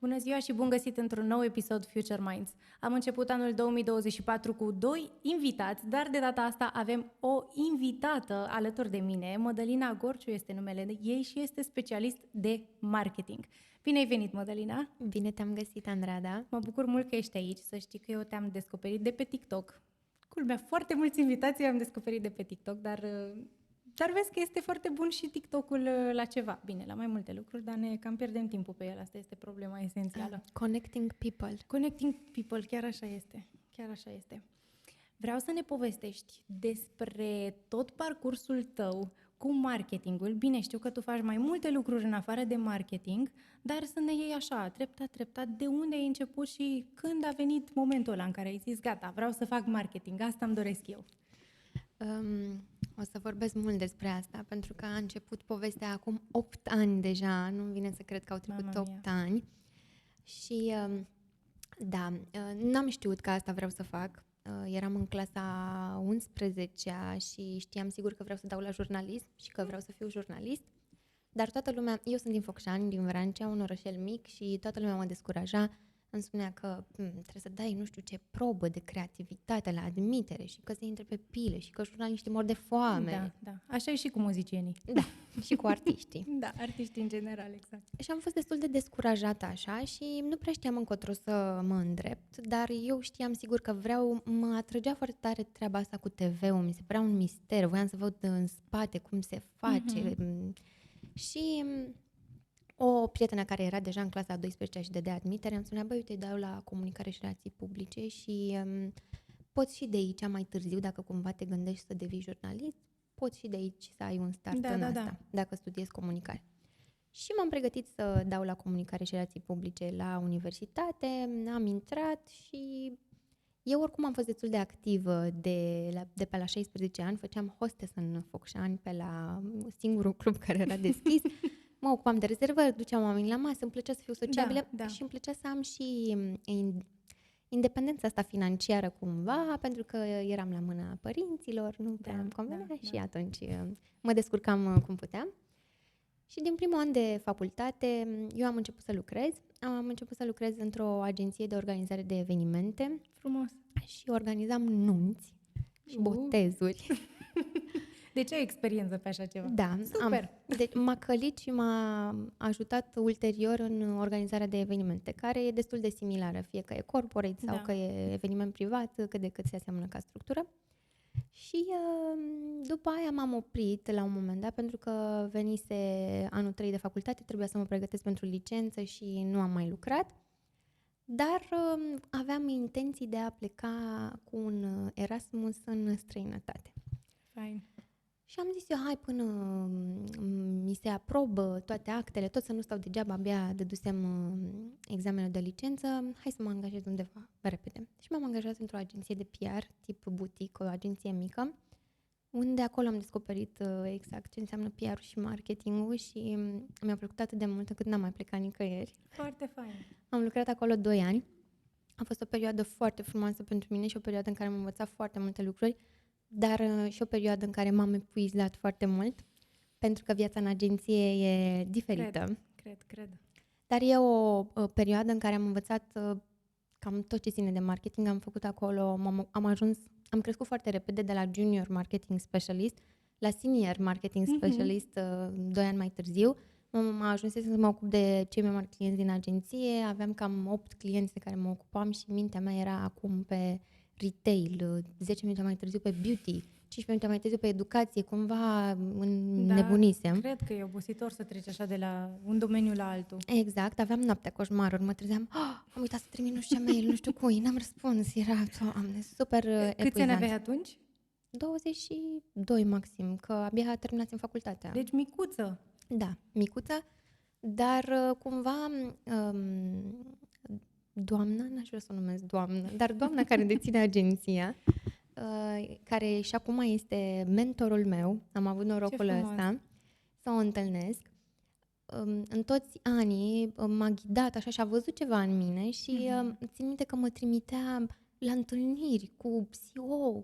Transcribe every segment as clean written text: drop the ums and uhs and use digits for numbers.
Bună ziua și bun găsit într-un nou episod Future Minds. Am început anul 2024 cu 2 invitați, dar de data asta avem o invitată alături de mine. Mădălina Gorciu este numele ei și este specialist de marketing. Bine ai venit, Mădălina! Bine te-am găsit, Andrada! Mă bucur mult că ești aici, să știi că eu te-am descoperit de pe TikTok. Culmea, foarte mulți invitații am descoperit de pe TikTok, dar vezi că este foarte bun și TikTok-ul la ceva. Bine, la mai multe lucruri, dar ne cam pierdem timpul pe el. Asta este problema esențială. Connecting people. Connecting people, chiar așa este. Chiar așa este. Vreau să ne povestești despre tot parcursul tău cu marketingul. Bine, știu că tu faci mai multe lucruri în afară de marketing, dar să ne iei așa, treptat, de unde ai început și când a venit momentul ăla în care ai zis, gata, vreau să fac marketing, asta îmi doresc eu. O să vorbesc mult despre asta, pentru că a început povestea acum 8 ani deja, nu-mi vine să cred că au trecut 8 ani. Și da, n-am știut că asta vreau să fac. Eram în clasa 11-a și știam sigur că vreau să dau la jurnalism și că vreau să fiu jurnalist. Dar toată lumea, eu sunt din Focșani, din Vrancea, un orășel mic, și toată lumea mă descuraja. Îmi spunea că trebuie să dai nu știu ce probă de creativitate la admitere și că se intre pe pile și că jurnaliștii mor de foame. Da. Așa e și cu muzicienii. Da, și cu artiștii. Da, artiștii în general, exact. Și am fost destul de descurajată așa și nu prea știam încotro să mă îndrept, dar eu știam sigur că mă atrăgea foarte tare treaba asta cu TV-ul, mi se părea un mister, voiam să văd în spate cum se face. Și o prietenă care era deja în clasa a 12-a și dădea admitere, îmi spunea, băi, uite, dau la comunicare și relații publice și poți și de aici mai târziu, dacă cumva te gândești să devii jurnalist, poți și de aici să ai un start asta, dacă studiezi comunicare. Și m-am pregătit să dau la comunicare și relații publice la universitate, am intrat și eu oricum am fost destul de activă de pe la 16 ani, făceam hostess în Focșani pe la singurul club care era deschis. Mă ocupam de rezervări, duceam oamenii la masă, îmi plăcea să fiu sociabilă și îmi plăcea să am și independența asta financiară cumva, pentru că eram la mâna părinților, nu prea îmi convenea și atunci mă descurcam cum puteam. Și din primul an de facultate eu am început să lucrez. Am început să lucrez într-o agenție de organizare de evenimente. Frumos! Și organizam nunți și botezuri. Deci ai experiență pe așa ceva. Da, super. Deci m-a călit și m-a ajutat ulterior în organizarea de evenimente, care e destul de similară, fie că e corporate sau că e eveniment privat, cât de cât se aseamănă ca structură. Și după aia m-am oprit la un moment dat, pentru că venise anul 3 de facultate, trebuia să mă pregătesc pentru licență și nu am mai lucrat. Dar aveam intenții de a pleca cu un Erasmus în străinătate. Fine. Și am zis eu, hai până mi se aprobă toate actele, tot să nu stau degeaba, abia dădusem examenul de licență, hai să mă angajez undeva repede. Și m-am angajat într-o agenție de PR, tip boutique, o agenție mică, unde acolo am descoperit exact ce înseamnă PR-ul și marketingul și mi-a plăcut atât de mult încât n-am mai plecat nicăieri. Foarte fain. Am lucrat acolo 2 ani. A fost o perioadă foarte frumoasă pentru mine și o perioadă în care am învățat foarte multe lucruri, dar și o perioadă în care m-am epuizat foarte mult, pentru că viața în agenție e diferită. Cred. Dar e o perioadă în care am învățat cam tot ce ține de marketing. Am făcut acolo, am crescut foarte repede de la junior marketing specialist la senior marketing specialist 2 ani mai târziu. M-a ajuns să mă ocup de cei mai mari clienți din agenție, aveam cam 8 clienți de care mă ocupam și mintea mea era acum pe retail, 10 minute mai târziu pe beauty, 15 minute mai târziu pe educație, cumva nebunisem. Cred că e obositor să treci așa de la un domeniu la altul. Exact, aveam noaptea coșmaruri, mă trezeam, am uitat să trimit nu știu ce mail, nu știu cui, n-am răspuns, era super epuizant. Câți ani aveai atunci? 22 maxim, că abia terminasem facultatea. Deci micuță. Da, micuță, dar cumva doamna, n-aș vrea să o numesc doamnă, dar doamna care deține agenția, care și acum este mentorul meu, am avut norocul ăsta să o întâlnesc, în toți anii m-a ghidat așa și a văzut ceva în mine și țin minte că mă trimitea la întâlniri cu CEO,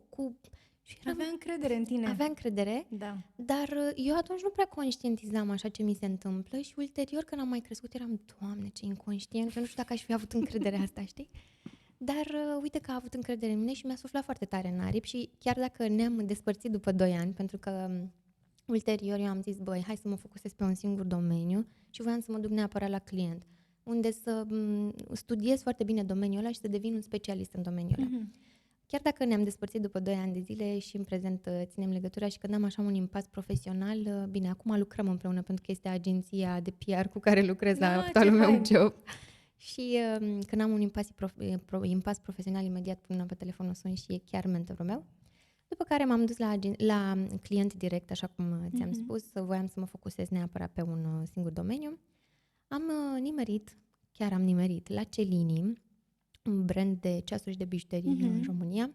Și eram, Avea încredere în tine. avea încredere, Da. dar eu atunci nu prea conștientizam așa ce mi se întâmplă și ulterior când am mai crescut eram, Doamne, ce inconștient, eu nu știu dacă aș fi avut încrederea asta, știi? Dar uite că a avut încredere în mine și mi-a suflat foarte tare în aripi și chiar dacă ne-am despărțit după 2 ani, pentru că ulterior eu am zis, băi, hai să mă focusez pe un singur domeniu și voiam să mă duc neapărat la client, unde să studiez foarte bine domeniul ăla și să devin un specialist în domeniul ăla. Chiar dacă ne-am despărțit după 2 ani de zile și în prezent ținem legătura și când am așa un impas profesional, bine, acum lucrăm împreună pentru că este agenția de PR cu care lucrez la actualul meu job. Și când am un impas profesional, imediat până pe telefon o sun și e chiar mentorul meu. După care m-am dus la client direct, așa cum ți-am spus, voiam să mă focusez neapărat pe un singur domeniu. Am nimerit la Celini, un brand de ceasuri și de bijuterii în România.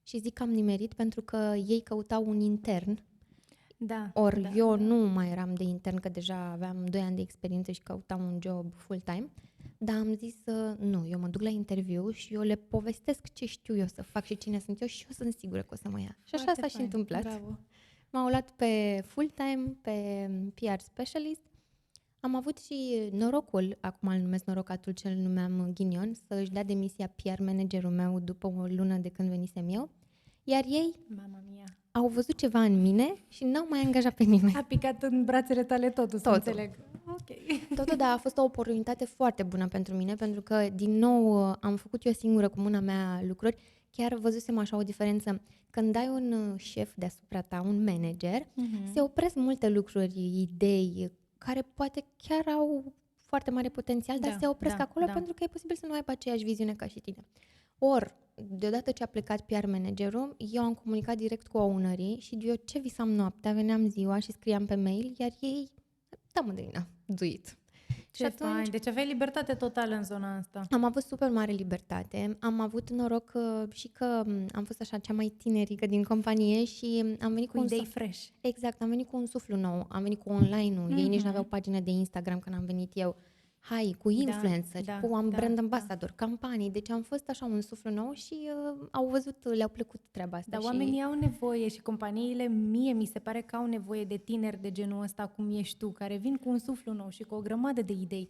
Și zic că am nimerit pentru că ei căutau un intern. Eu nu mai eram de intern, că deja aveam 2 ani de experiență și căutam un job full-time. Dar am zis, nu, eu mă duc la interviu și eu le povestesc ce știu eu să fac și cine sunt eu și eu sunt sigură că o să mă ia. Și așa s-a și întâmplat. Bravo. M-au luat pe full-time, pe PR specialist. Am avut și norocul, acum îl numesc norocatul, ce îl numeam ghinion, să își dea demisia PR managerul meu după o lună de când venisem eu. Iar ei au văzut ceva în mine și n-au mai angajat pe nimeni. A picat în brațele tale totul, să înțeleg. Totul, dar a fost o oportunitate foarte bună pentru mine, pentru că, din nou, am făcut eu singură cu mâna mea lucruri. Chiar văzusem așa o diferență. Când ai un șef deasupra ta, un manager, se opresc multe lucruri, idei, care poate chiar au foarte mare potențial, dar se opresc acolo pentru că e posibil să nu aibă aceeași viziune ca și tine. Ori, deodată ce a plecat PR managerul, eu am comunicat direct cu ownerii și eu ce visam noaptea, veneam ziua și scriam pe mail, iar ei, da, Mădălina, do it. Ce fain, deci aveai libertate totală în zona asta. Am avut super mare libertate, am avut noroc și că am fost așa cea mai tinerică din companie și am venit cu idei fresh. Exact, am venit cu un suflu nou, am venit cu online-ul, ei nici nu aveau pagină de Instagram când am venit eu. Cu influenceri, cu brand ambassador, campanii, deci am fost așa un suflu nou și au văzut, le-au plăcut treaba asta. Dar oamenii au nevoie și companiile, mi se pare că au nevoie de tineri de genul ăsta cum ești tu, care vin cu un suflu nou și cu o grămadă de idei.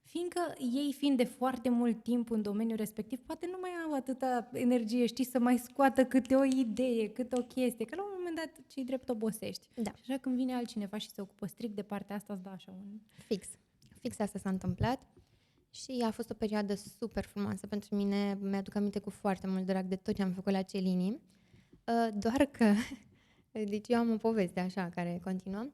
Fiindcă ei, fiind de foarte mult timp în domeniul respectiv, poate nu mai au atâta energie, știi, să mai scoată câte o idee, câte o chestie, că la un moment dat ce-i drept obosești. Da. Și așa când vine altcineva și se ocupă strict de partea asta, îți dă așa un... Fix asta s-a întâmplat și a fost o perioadă super frumoasă pentru mine. Mi-aduc aminte cu foarte mult drag de tot ce am făcut la Celini. Doar că, deci eu am o poveste așa care continuă.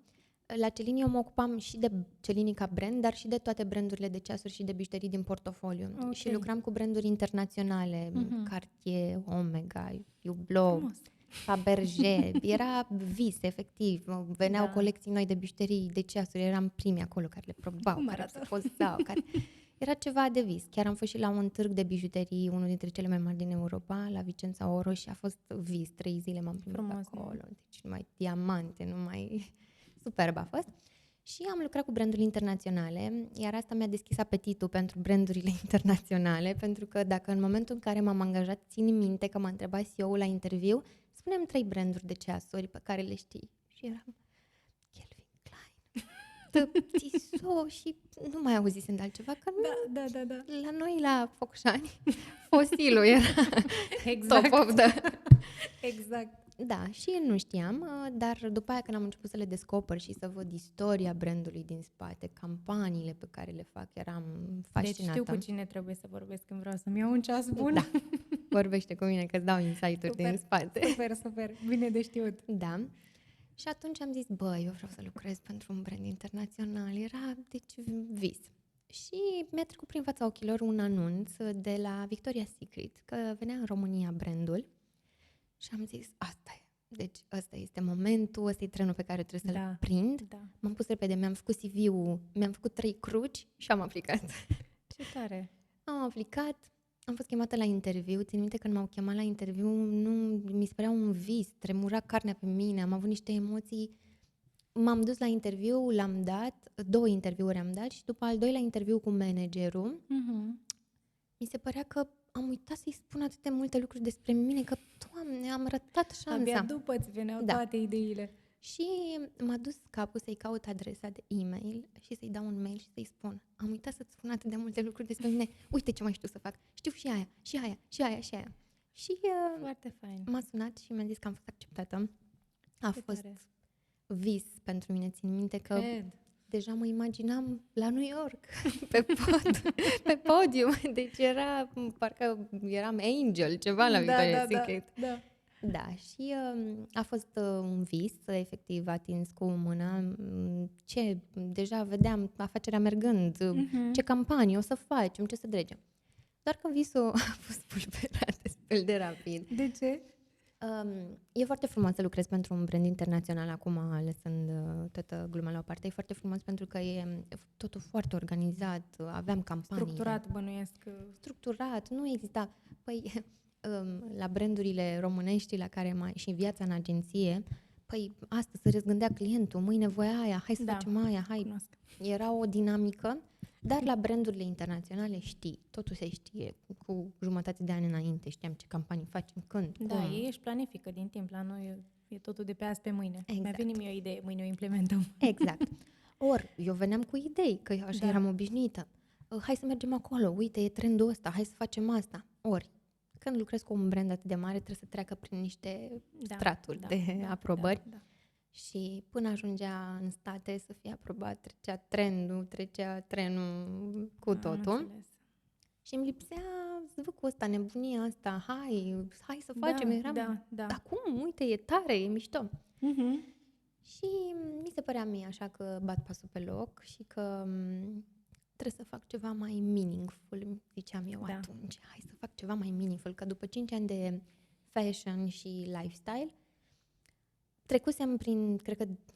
La Celini eu mă ocupam și de Celini ca brand, dar și de toate brandurile de ceasuri și de bijuterii din portofoliu. Okay. Și lucram cu branduri internaționale, Cartier, Omega, Hublot, Fabergé. Era vis, efectiv. Veneau colecții noi de bijuterii, de ceasuri, eram primii acolo care le probau, care se pozau, care... Era ceva de vis. Chiar am fost și la un târg de bijuterii, unul dintre cele mai mari din Europa, la Vicența Oro, și a fost vis. 3 zile m-am primit acolo. Deci numai diamante, numai... Superb a fost. Și am lucrat cu branduri internaționale, iar asta mi-a deschis apetitul pentru brandurile internaționale, pentru că dacă în momentul în care m-am angajat, țin minte că m-a întrebat CEO-ul la interviu, spune-mi 3 branduri de ceasuri pe care le știi. Și eram Calvin Klein, Tissot și nu mai auzisem de altceva, că da. La noi, la Focșani, Fosilul era exact. Top of the... Exact. Da, și nu știam, dar după aia când am început să le descoper și să văd istoria brandului din spate, campaniile pe care le fac, eram fascinată. Deci știu cu cine trebuie să vorbesc când vreau să-mi iau un ceas bun. Da, vorbește cu mine că-ți dau insight-uri din spate. Super, bine de știut. Da, și atunci am zis, eu vreau să lucrez pentru un brand internațional, era, deci, vis. Și mi-a trecut prin fața ochilor un anunț de la Victoria's Secret, că venea în România brandul. Și am zis, asta e. Deci ăsta este momentul, ăsta e trenul pe care trebuie să-l prind. Da. M-am pus repede, mi-am făcut CV-ul, mi-am făcut 3 cruci și am aplicat. Ce tare! Am aplicat, am fost chemată la interviu. Țin minte când m-au chemat la interviu, mi se părea un vis, tremura carnea pe mine, am avut niște emoții. M-am dus la interviu, l-am dat, 2 interviuri am dat și după al 2-lea interviu cu managerul, mi se părea că am uitat să-i spun atât de multe lucruri despre mine, că, Doamne, am rătat șansa. Abia după îți veneau toate ideile. Și m-a dus capul să-i caut adresa de e-mail și să-i dau un mail și să-i spun: am uitat să-ți spun atât de multe lucruri despre mine, uite ce mai știu să fac, știu și aia, și aia, și aia, și aia. Și Foarte fain. m-a sunat și mi-a zis că am fost acceptată. A Ce fost tare. vis pentru mine, țin minte că Cred. deja mă imaginam la New York, pe podium, deci parcă eram Angel, ceva la Victoria's Secret. Da. Da, și a fost un vis, efectiv, atins cu mâna. Deja vedeam afacerea mergând, ce campanie o să facem, ce să dregem. Doar că visul a fost pulberat destul de rapid. De ce? E foarte frumos să lucrezi pentru un brand internațional, acum lăsând toată gluma la o parte. E foarte frumos pentru că e totul foarte organizat, aveam campanii. Structurat, bănuiesc. Structurat, nu exista. Păi, la brandurile românești la care și viața în agenție, păi astăzi se răzgândea clientul, mâine voia aia, hai să facem aia, hai. Cunosc. Era o dinamică, dar la brandurile internaționale totul se știe, cu jumătate de ani înainte știam ce campanii facem, când, Da, cum. ei își planifică din timp, la noi e totul de pe azi pe mâine. Exact. Mi-a venit mie o idee, mâine o implementăm. Exact. Ori, eu veneam cu idei, că eu așa eram obișnuită. Hai să mergem acolo, uite, e trendul ăsta, hai să facem asta. Ori, când lucrezi cu un brand atât de mare, trebuie să treacă prin niște straturi de aprobări. Da. Și până ajungea în state să fie aprobat, trecea trenul cu totul. Și îmi lipsea zvâcul ăsta, nebunia asta, hai să facem. Eram, acum, uite, e tare, e mișto. Și mi se părea mie așa că bat pasul pe loc și că trebuie să fac ceva mai meaningful, ziceam eu atunci. Hai să fac ceva mai meaningful, că după 5 ani de fashion și lifestyle, trecusem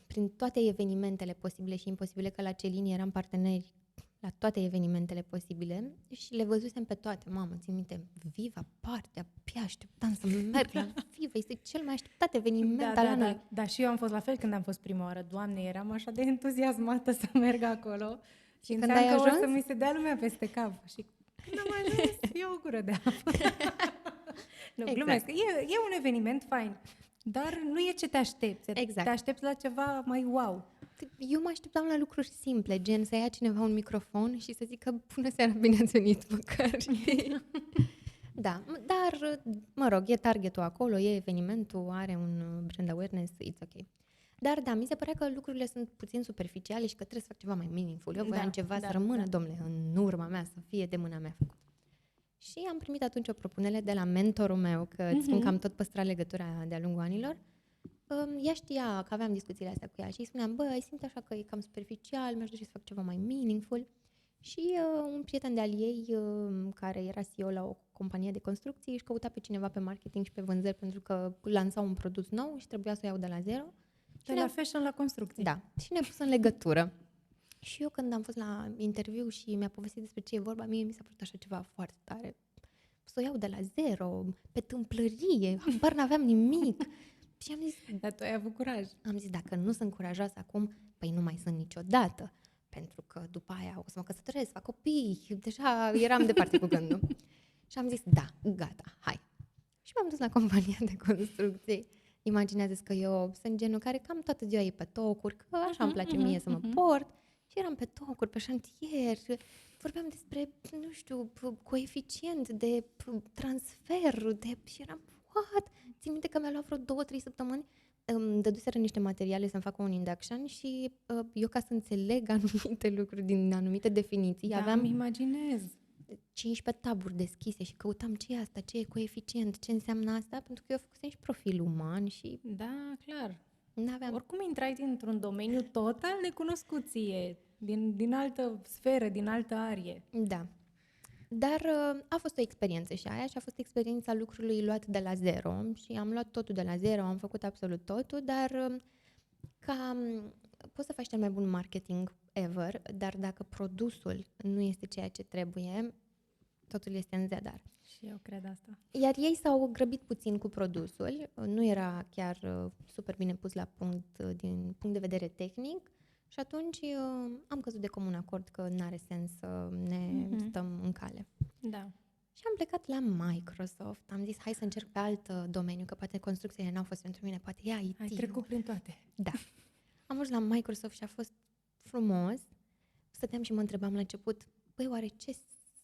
prin toate evenimentele posibile și imposibile, că la Celini eram parteneri la toate evenimentele posibile și le văzusem pe toate. Mamă, țin minte, Viva, Party, abia așteptam să merg la Viva, este cel mai așteptat eveniment al anului. Da, și eu am fost la fel când am fost prima oară. Doamne, eram așa de entuziasmată să merg acolo și când ai ajuns? O să mi se dea lumea peste cap. Și când am ajuns, e o gură de apă. Nu, exact. Glumesc. E un eveniment fain, dar nu e ce te aștepți. Exact. Te aștepți la ceva mai wow. Eu mă așteptam la lucruri simple, gen să ia cineva un microfon și să zică bună seara, bine ați venit, măcar. Da, dar, mă rog, e targetul acolo, e evenimentul, are un brand awareness, it's ok. Dar da, mi se părea că lucrurile sunt puțin superficiale și că trebuie să fac ceva mai meaningful. Eu voiam ceva să rămână, domnule, în urma mea, să fie de mâna mea făcut. Și am primit atunci o propunere de la mentorul meu, că îți spun că am tot păstrat legătura de-a lungul anilor. Ea știa că aveam discuțiile astea cu ea și îi spuneam, simt așa că e cam superficial, mi-aș dori să fac ceva mai meaningful. Și un prieten de-al ei, care era CEO la o companie de construcții, își căuta pe cineva pe marketing și pe vânzări pentru că lansa un produs nou și trebuia să o iau de la zero. De la fashion la construcții. Da, și ne-a pus în legătură. Și eu când am fost la interviu și mi-a povestit despre ce e vorba, mie mi s-a părut așa ceva foarte tare. Să o iau de la zero, pe tâmplărie, habar n-aveam nimic. Și am zis... Dar tu ai avut curaj. Am zis, dacă nu sunt curajoasă acum, păi nu mai sunt niciodată. Pentru că după aia o să mă căsătoresc, fac copii, deja eram departe cu gândul. Și am zis, da, gata, hai. Și m-am dus la compania de construcții. Imaginează-ți că eu sunt genul care cam toată ziua e pe tocuri, că așa îmi place mie să mă port. Și eram pe tocuri, pe șantier, vorbeam despre, nu știu, coeficient de transfer, și eram, what? Țin minte că mi-a luat vreo 2-3 săptămâni, îmi dăduseră niște materiale să-mi facă un induction și eu, ca să înțeleg anumite lucruri din anumite definiții, aveam... imaginez. 15 taburi deschise și căutam ce e asta, ce e coeficient, ce înseamnă asta, pentru că eu făcusem și profil uman și... Da, clar. N-aveam... Oricum intrai dintr-un domeniu total necunoscut ție, din altă sferă, din altă arie. Da. Dar a fost o experiență și aia și a fost experiența lucrului luat de la zero și am luat totul de la zero, am făcut absolut totul, dar poți să faci cel mai bun marketing ever, dar dacă produsul nu este ceea ce trebuie, totul este în zadar. Și eu cred asta. Iar ei s-au grăbit puțin cu produsul, nu era chiar super bine pus la punct din punct de vedere tehnic și atunci am căzut de comun acord că n-are sens să ne stăm în cale. Da. Și am plecat la Microsoft. Am zis, hai să încerc pe alt domeniu, că poate construcțiile n-au fost pentru mine, poate e IT. Ai trecut prin toate. Da. Am ajuns la Microsoft și a fost frumos. Stăteam și mă întrebam la început, băi, oare ce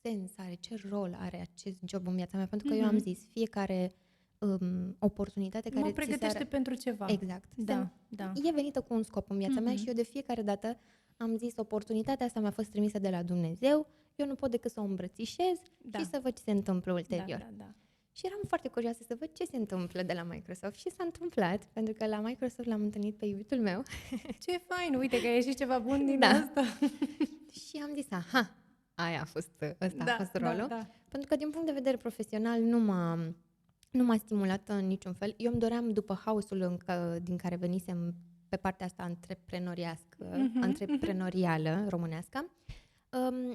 sens are, ce rol are acest job în viața mea? Pentru că eu am zis, fiecare oportunitate care mă pregătește pentru ceva. Exact. Da. E venită cu un scop în viața mea și eu de fiecare dată am zis, oportunitatea asta mi-a fost trimisă de la Dumnezeu, eu nu pot decât să o îmbrățișez și să văd ce se întâmplă ulterior. Da. Și eram foarte curioasă să văd ce se întâmplă de la Microsoft și s-a întâmplat, pentru că la Microsoft l-am întâlnit pe iubitul meu. Ce fain, uite că a ieșit ceva bun din asta. Și am zis, aha, ăsta a fost rolul. Da. Pentru că din punct de vedere profesional nu m-a stimulat în niciun fel. Eu îmi doream, după haosul din care venisem pe partea asta antreprenorială românească,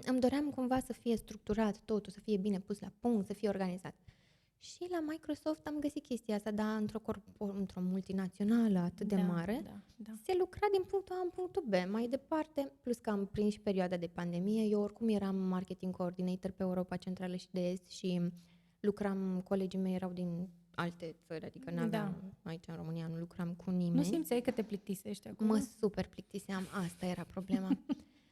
îmi doream cumva să fie structurat totul, să fie bine pus la punct, să fie organizat. Și la Microsoft am găsit chestia asta, dar într-o multinațională atât de mare, se lucra din punctul A în punctul B. Mai departe, plus că am prins și perioada de pandemie, eu oricum eram marketing coordinator pe Europa Centrală și de Est și colegii mei erau din alte țări, adică n-aveam aici în România, nu lucram cu nimeni. Nu simțeai că te plictisești acum? Mă super plictiseam, asta era problema.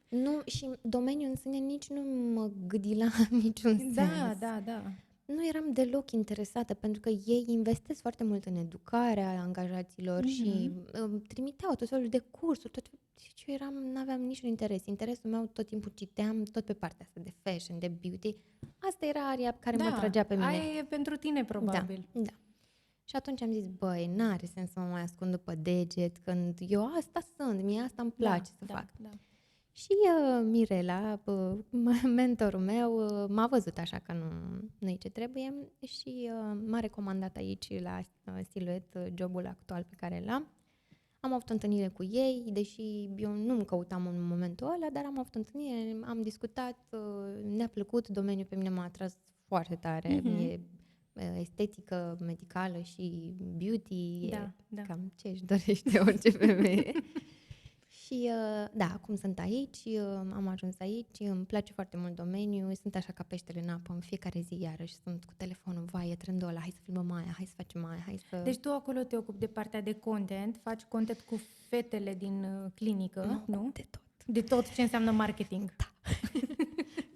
Nu, și domeniul în sine nici nu mă gâdi la niciun sens. Da. Nu eram deloc interesată, pentru că ei investesc foarte mult în educarea angajaților și trimiteau tot felul de cursuri, și eu n-aveam niciun interes. Interesul meu tot timpul citeam tot pe partea asta de fashion, de beauty. Asta era aria care mă tragea pe mine. Aia e pentru tine, probabil. Da. Și atunci am zis, băi, n-are sens să mă mai ascund după deget, când eu asta sunt, mie asta îmi place să fac. Da. Și Mirela, mentorul meu, m-a văzut așa că nu-i ce trebuie și m-a recomandat aici la Silhouette jobul actual pe care l-am. Am avut o întâlnire cu ei, deși eu nu-mi căutam în momentul ăla, dar am avut o întâlnire, am discutat, ne-a plăcut, domeniul pe mine m-a atras foarte tare, e estetică, medicală și beauty, cam ce își dorește orice femeie. Și acum sunt aici, am ajuns aici, îmi place foarte mult domeniul, sunt așa ca peștele în apă, în fiecare zi iarăși sunt cu telefonul, vai, e trendul ăla, hai să filmăm aia, hai să facem aia, hai să... Deci tu acolo te ocupi de partea de content, faci content cu fetele din clinică, nu? De tot. De tot ce înseamnă marketing. Da.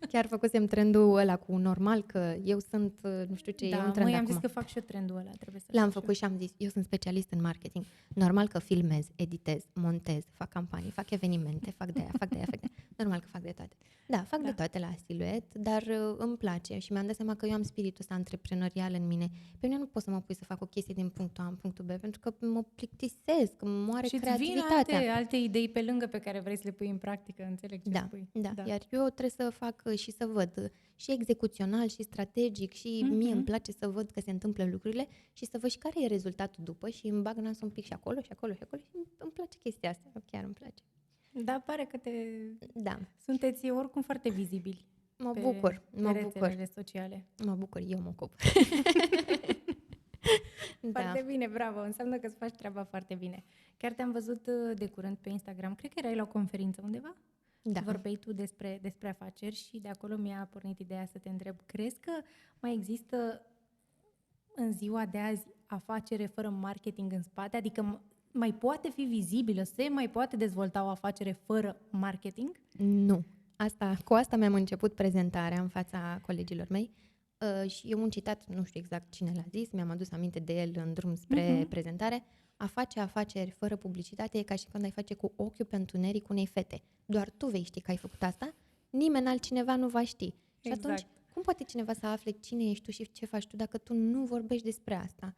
Chiar făcusem trendul ăla cu normal, că eu sunt, nu știu ce, e un trend am acum. zis că fac și eu trendul ăla, trebuie să L-am făcut și am zis, eu sunt specialist în marketing. Normal că filmez, editez, montez, fac campanii, fac evenimente, fac de aia. Normal că fac de toate. Da, fac de toate la Silhouette, dar îmi place și mi-am dat seama că eu am spiritul ăsta antreprenorial în mine. Pe mine nu pot să mă pui să fac o chestie din punctul A în punctul B, pentru că mă plictisesc, că moare creativitatea. Și alte idei pe lângă pe care vrei să le pui în practică, înțeleg ce spui. Da, iar eu trebuie să fac și să văd și execuțional și strategic și mie îmi place să văd că se întâmplă lucrurile și să văd și care e rezultatul după și îmi bag nasul un pic și acolo și îmi place chestia asta, chiar îmi place. Da, pare că sunteți oricum foarte vizibili. Mă bucur. Rețelele sociale. Mă bucur, eu mă ocup. Foarte bine, bravo, înseamnă că îți faci treaba foarte bine. Chiar te-am văzut de curând pe Instagram, cred că erai la o conferință undeva? Da. Vorbeai tu despre afaceri și de acolo mi-a pornit ideea să te întreb, crezi că mai există în ziua de azi afacere fără marketing în spate? Adică mai poate fi vizibilă, se mai poate dezvolta o afacere fără marketing? Nu. Cu asta mi-am început prezentarea în fața colegilor mei și e un citat, nu știu exact cine l-a zis, mi-am adus aminte de el în drum spre prezentare. A face afaceri fără publicitate e ca și când ai face cu ochiul pe întuneric unei fete. Doar tu vei ști că ai făcut asta, nimeni altcineva nu va ști. Și atunci, cum poate cineva să afle cine ești tu și ce faci tu dacă tu nu vorbești despre asta?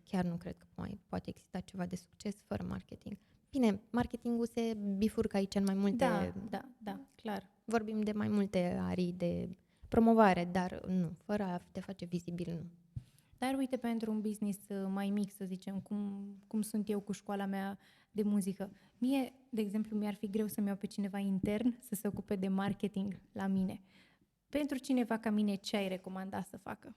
Chiar nu cred că poate exista ceva de succes fără marketing. Bine, marketingul se bifurcă aici în mai multe... Da, clar. Vorbim de mai multe arii de promovare, dar nu, fără a te face vizibil, nu. Dar uite, pentru un business mai mic, să zicem, cum sunt eu cu școala mea de muzică, mie, de exemplu, mi-ar fi greu să-mi iau pe cineva intern să se ocupe de marketing la mine. Pentru cineva ca mine, ce ai recomanda să facă?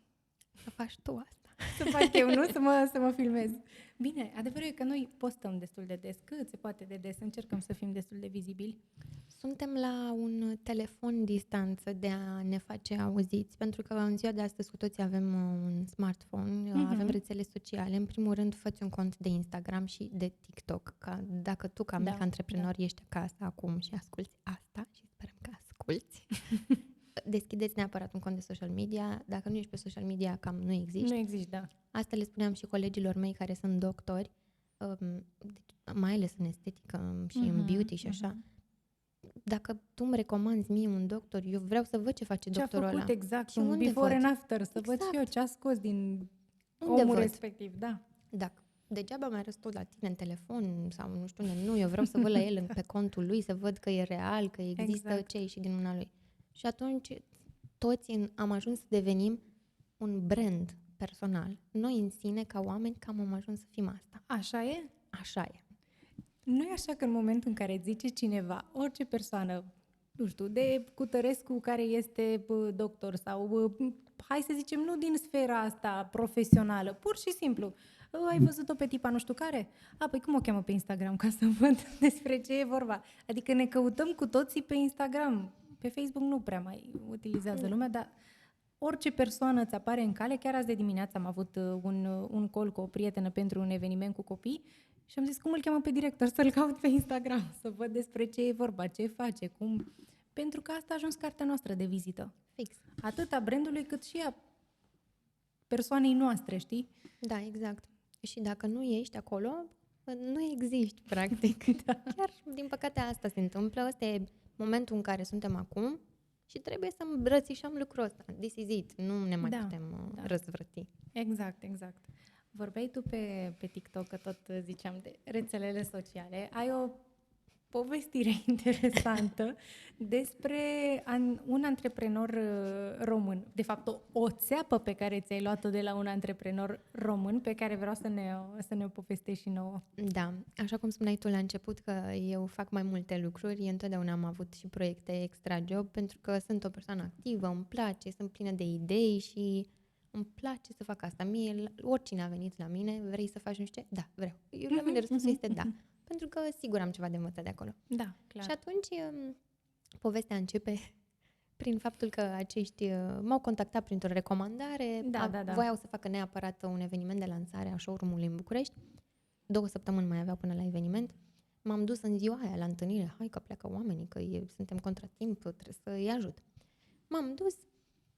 Să faci tu asta. să fac eu, nu? Să mă filmez. Bine, adevărul e că noi postăm destul de des, cât se poate de des, încercăm să fim destul de vizibili. Suntem la un telefon distanță de a ne face auziți, pentru că în ziua de astăzi cu toții avem un smartphone, avem rețele sociale. În primul rând, fă un cont de Instagram și de TikTok, ca dacă tu, ca mic antreprenor, ești acasă acum și asculți asta, și sperăm că asculți, deschideți neapărat un cont de social media. Dacă nu ești pe social media, cam nu existi. Nu există, da. Asta le spuneam și colegilor mei care sunt doctori, mai ales în estetică și în beauty și așa. Dacă tu îmi recomanzi mie un doctor, eu vreau să văd ce face doctorul ăla. Ce a făcut exact, și un before and after, să văd și eu ce a scos din omul respectiv, da. Dacă degeaba mai arăți tot la tine în telefon sau nu știu unde, nu, eu vreau să văd la el pe contul lui, să văd că e real, că există ce a ieșit din mâna lui. Și atunci toți am ajuns să devenim un brand personal. Noi în sine, ca oameni, cam am ajuns să fim asta. Așa e? Așa e. Nu e așa că în momentul în care îți zice cineva, orice persoană, nu știu, de Cutărescu care este doctor sau, hai să zicem, nu din sfera asta profesională, pur și simplu, ai văzut-o pe tipa nu știu care? Păi cum o cheamă pe Instagram ca să văd despre ce e vorba? Adică ne căutăm cu toții pe Instagram. Pe Facebook nu prea mai utilizează lumea, dar orice persoană îți apare în cale. Chiar azi de dimineață am avut un call cu o prietenă pentru un eveniment cu copii și am zis cum îl cheamă pe director, să-l caut pe Instagram, să văd despre ce e vorba, ce face, cum... Pentru că asta a ajuns cartea noastră de vizită. Fix. Atât a brandului cât și a persoanei noastre, știi? Da, exact. Și dacă nu ești acolo, nu existi, practic. Da. Chiar, din păcate, asta se întâmplă. Ăsta e momentul în care suntem acum și trebuie să îmbrățișăm lucrul ăsta. This is it. Nu ne mai putem răzvrăti. Exact. Vorbeai tu pe TikTok, că tot ziceam de rețelele sociale. Ai o povestire interesantă despre un antreprenor român. De fapt, o țeapă pe care ți-ai luat-o de la un antreprenor român, pe care vreau să ne o povestești și nouă. Da, așa cum spuneai tu la început că eu fac mai multe lucruri, întotdeauna am avut și proiecte extra job, pentru că sunt o persoană activă, îmi place, sunt plină de idei și îmi place să fac asta. Mie, oricine a venit la mine, vrei să faci nu știu ce? Da, vreau. La mine răspunsul este da. Pentru că sigur am ceva de învățat de acolo. Da, clar. Și atunci povestea începe prin faptul că acești m-au contactat printr-o recomandare, voiau să facă neapărat un eveniment de lansare a showroom-ului în București. 2 săptămâni mai aveau până la eveniment. M-am dus în ziua aia la întâlnire, hai că pleacă oamenii, că suntem contratimp, trebuie să îi ajut. M-am dus,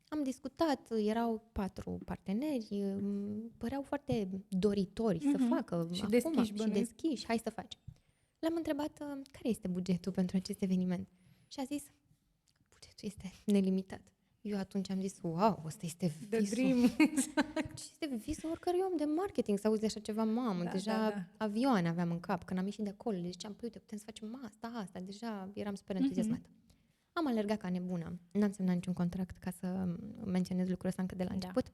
am discutat, erau 4 parteneri, păreau foarte doritori să facă și acum și deschiși, hai să facem. L-am întrebat care este bugetul pentru acest eveniment și a zis, bugetul este nelimitat. Eu atunci am zis, wow, ăsta este visul. The dream. Este visul oricărui om de marketing să auzi așa ceva, mamă, deja avioane aveam în cap, când am ieșit de acolo, le ziceam, păi uite, putem să facem asta, deja eram super entuziasmată. Am alergat ca nebună. N-am semnat niciun contract ca să menționez lucrul ăsta încă de la început.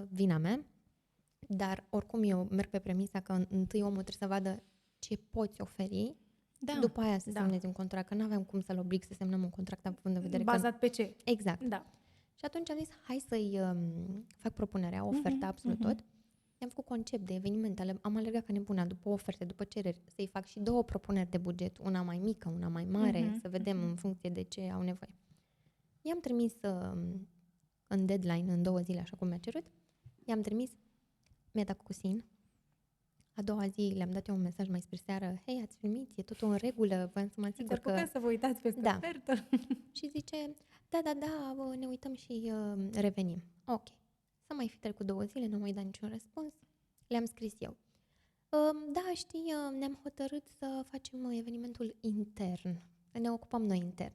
Vina mea. Dar oricum eu merg pe premisa că întâi omul trebuie să vadă ce poți oferi, după aia să semnezi un contract, că n-aveam cum să-l oblig să semnăm un contract având în vedere bazat pe ce? Exact. Da. Și atunci am zis, hai să-i fac propunerea, oferta, absolut tot. I-am făcut concept de evenimente, am alergat ca nebuna după oferte, după cereri, să-i fac și 2 propuneri de buget, una mai mică, una mai mare, să vedem în funcție de ce au nevoie. I-am trimis în deadline, în 2 zile, așa cum mi-a cerut, i-am trimis, mi-a dat cu sin. A doua zi le-am dat eu un mesaj mai spre seară, hei, ați primit, e totul în regulă, voiam să mă asigur că... să vă uitați peste ofertă. Și zice, da, ne uităm și revenim. Ok. Să mai fi trecut 2 zile, nu mai dat niciun răspuns. Le-am scris eu. Da, știi, ne-am hotărât să facem evenimentul intern. Ne ocupăm noi intern.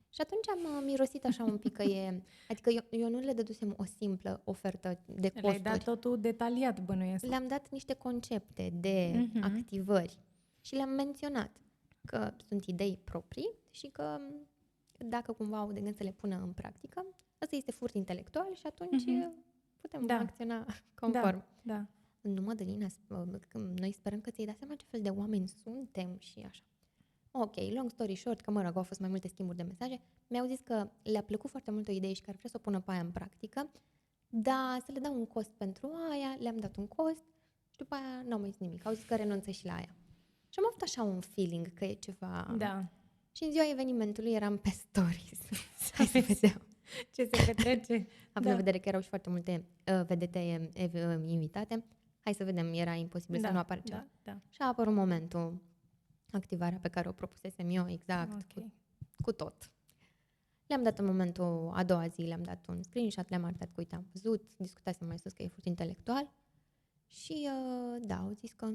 Și atunci am mirosit așa un pic că e... Adică eu nu le dădusem o simplă ofertă de costuri. Le-ai dat totul detaliat, bănuiesc. Le-am dat niște concepte de activări și le-am menționat că sunt idei proprii și că dacă cumva au de gând să le pună în practică, ăsta este furt intelectual și atunci putem acționa conform. Da. Nu, Mădălina, noi sperăm că ți-ai dat seama ce fel de oameni suntem și așa. Ok, long story short, că mă rog, au fost mai multe schimburi de mesaje, mi-au zis că le-a plăcut foarte mult o idee și că ar vrea să o pună pe aia în practică, Da, să le dau un cost pentru aia, le-am dat un cost și după aia n-au mai zis nimic. Au zis că renunță și la aia. Și am avut așa un feeling că e ceva... Da. Și în ziua evenimentului eram pe stories. Hai să vedem. Ce se petrece. Având în vedere că erau și foarte multe vedete invitate, hai să vedem, era imposibil să nu apară ceva. Da. Și a apărut momentul, activarea pe care o propusesem eu, exact, Ok. cu tot. Le-am dat în momentul a doua zi, le-am dat un screenshot, le-am arătat că uite, am văzut, discutasem mai sus că e efort intelectual și da, au zis că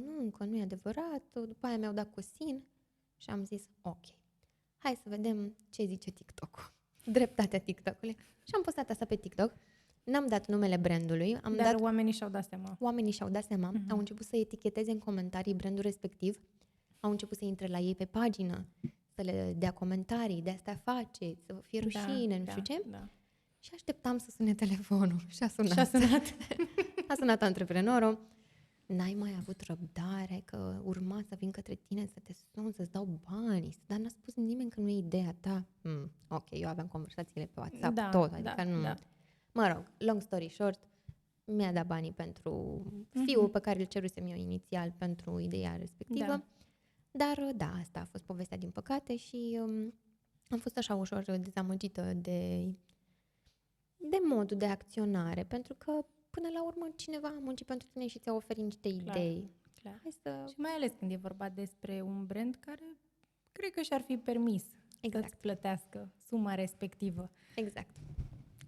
nu e adevărat, după aia mi-au dat cosin și am zis ok, hai să vedem ce zice TikTok-ul. Dreptatea TikTok-ului. Și am postat asta pe TikTok, n-am dat numele brandului, Dar oamenii și-au dat seama. oamenii și-au dat seama, au început să eticheteze în comentarii brandul respectiv, au început să intre la ei pe pagină, să le dea comentarii, de asta faceți, să vă fie rușine, nu știu ce. Da. Și așteptam să sune telefonul și a sunat. Și-a sunat. A sunat antreprenorul. N-ai mai avut răbdare că urma să vin către tine să te sun, să-ți dau banii, dar n-a spus nimeni că nu e ideea ta. Ok, eu aveam conversațiile pe WhatsApp tot, adică nu... Da. Mă rog, long story short, mi-a dat banii pentru fiul pe care îl cerusem eu inițial pentru ideea respectivă. Da. Dar da, asta a fost povestea din păcate și am fost așa ușor dezamăgită de modul de acționare, pentru că până la urmă cineva a muncit pentru tine și ți-a oferit niște idei. Clar. Hai să... Și mai ales când e vorba despre un brand care cred că și-ar fi permis să-ți plătească suma respectivă. Exact.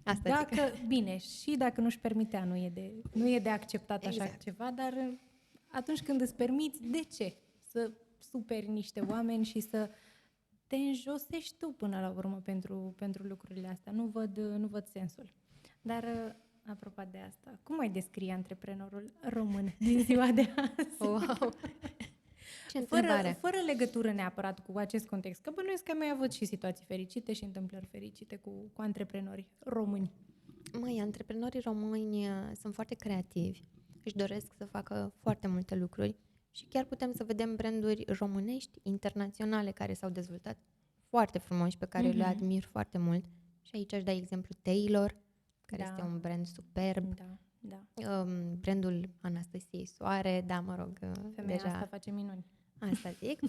Asta zic. Bine, și dacă nu-și permitea, nu e de acceptat așa Exact. ceva, dar atunci când îți permiți, de ce? Să superi niște oameni și să te înjosești tu până la urmă pentru lucrurile astea. Nu văd sensul. Dar, apropo de asta, cum ai descrie antreprenorul român din ziua de azi? Wow! Ce întrebare! Fără legătură neapărat cu acest context, că bănuiesc că ai mai avut și situații fericite și întâmplări fericite cu antreprenori români. Măi, antreprenorii români sunt foarte creativi, își doresc să facă foarte multe lucruri și chiar putem să vedem branduri românești, internaționale, care s-au dezvoltat foarte frumos și pe care le admir foarte mult. Și aici aș da exemplu Taylor, care este un brand superb. Da. Brandul Anastasiei Soare, da, mă rog, femeia deja asta face minuni. asta zic.